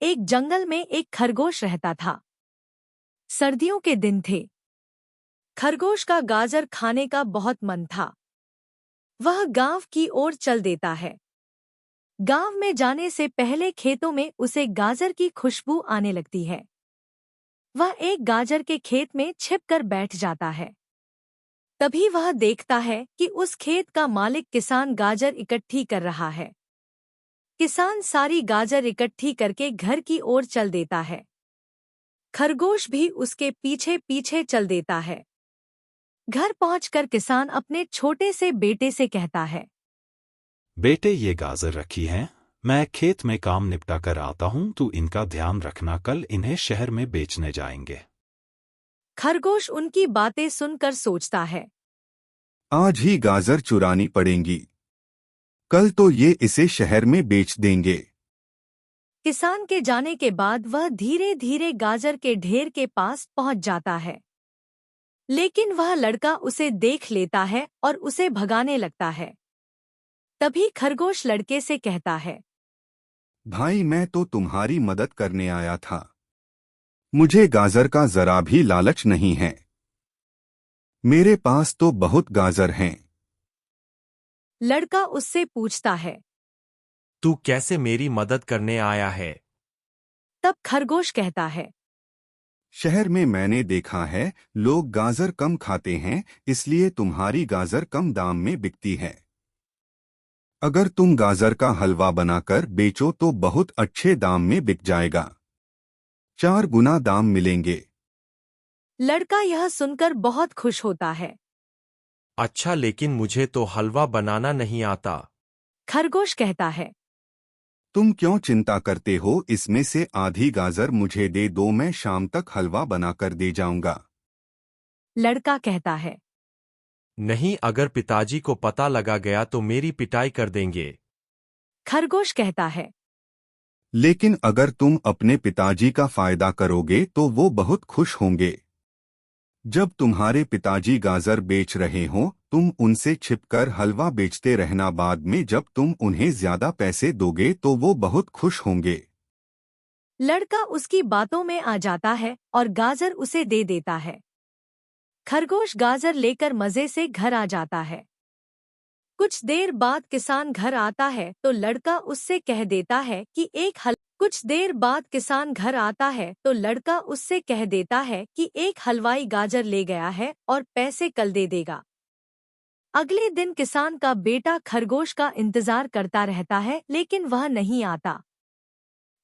एक जंगल में एक खरगोश रहता था। सर्दियों के दिन थे। खरगोश का गाजर खाने का बहुत मन था। वह गांव की ओर चल देता है। गांव में जाने से पहले खेतों में उसे गाजर की खुशबू आने लगती है। वह एक गाजर के खेत में छिपकर बैठ जाता है। तभी वह देखता है कि उस खेत का मालिक किसान गाजर इकट्ठी कर रहा है। किसान सारी गाजर इकट्ठी करके घर की ओर चल देता है। खरगोश भी उसके पीछे पीछे चल देता है। घर पहुंचकर किसान अपने छोटे से बेटे से कहता है, बेटे, ये गाजर रखी हैं, मैं खेत में काम निपटा कर आता हूँ, तू इनका ध्यान रखना, कल इन्हें शहर में बेचने जाएंगे। खरगोश उनकी बातें सुनकर सोचता है, आज ही गाजर चुरानी पड़ेंगी, कल तो ये इसे शहर में बेच देंगे। किसान के जाने के बाद वह धीरे धीरे गाजर के ढेर के पास पहुंच जाता है। लेकिन वह लड़का उसे देख लेता है और उसे भगाने लगता है। तभी खरगोश लड़के से कहता है, भाई, मैं तो तुम्हारी मदद करने आया था, मुझे गाजर का जरा भी लालच नहीं है, मेरे पास तो बहुत गाजर हैं। लड़का उससे पूछता है। तू कैसे मेरी मदद करने आया है? तब खरगोश कहता है, शहर में मैंने देखा है लोग गाजर कम खाते हैं, इसलिए तुम्हारी गाजर कम दाम में बिकती है। अगर तुम गाजर का हलवा बनाकर बेचो तो बहुत अच्छे दाम में बिक जाएगा, 4 गुना दाम मिलेंगे। लड़का यह सुनकर बहुत खुश होता है। अच्छा, लेकिन मुझे तो हलवा बनाना नहीं आता। खरगोश कहता है, तुम क्यों चिंता करते हो, इसमें से आधी गाजर मुझे दे दो, मैं शाम तक हलवा बनाकर दे जाऊंगा। लड़का कहता है, नहीं, अगर पिताजी को पता लगा गया तो मेरी पिटाई कर देंगे। खरगोश कहता है, लेकिन अगर तुम अपने पिताजी का फायदा करोगे तो वो बहुत खुश होंगे। जब तुम्हारे पिताजी गाजर बेच रहे हो, तुम उनसे छिपकर हलवा बेचते रहना, बाद में जब तुम उन्हें ज्यादा पैसे दोगे तो वो बहुत खुश होंगे। लड़का उसकी बातों में आ जाता है और गाजर उसे दे देता है। खरगोश गाजर लेकर मजे से घर आ जाता है। कुछ देर बाद किसान घर आता है तो लड़का उससे कह देता है कि एक हलवाई गाजर ले गया है और पैसे कल दे देगा। अगले दिन किसान का बेटा खरगोश का इंतजार करता रहता है, लेकिन वह नहीं आता।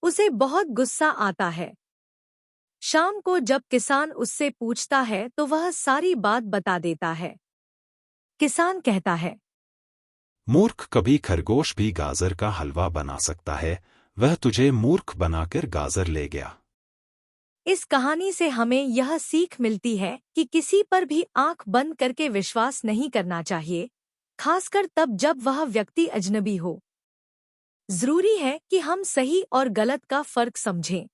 उसे बहुत गुस्सा आता है। शाम को जब किसान उससे पूछता है तो वह सारी बात बता देता है। किसान कहता है, मूर्ख, कभी खरगोश भी गाजर का हलवा बना सकता है, वह तुझे मूर्ख बनाकर गाजर ले गया। इस कहानी से हमें यह सीख मिलती है कि किसी पर भी आंख बंद करके विश्वास नहीं करना चाहिए, खासकर तब जब वह व्यक्ति अजनबी हो। जरूरी है कि हम सही और गलत का फर्क समझें।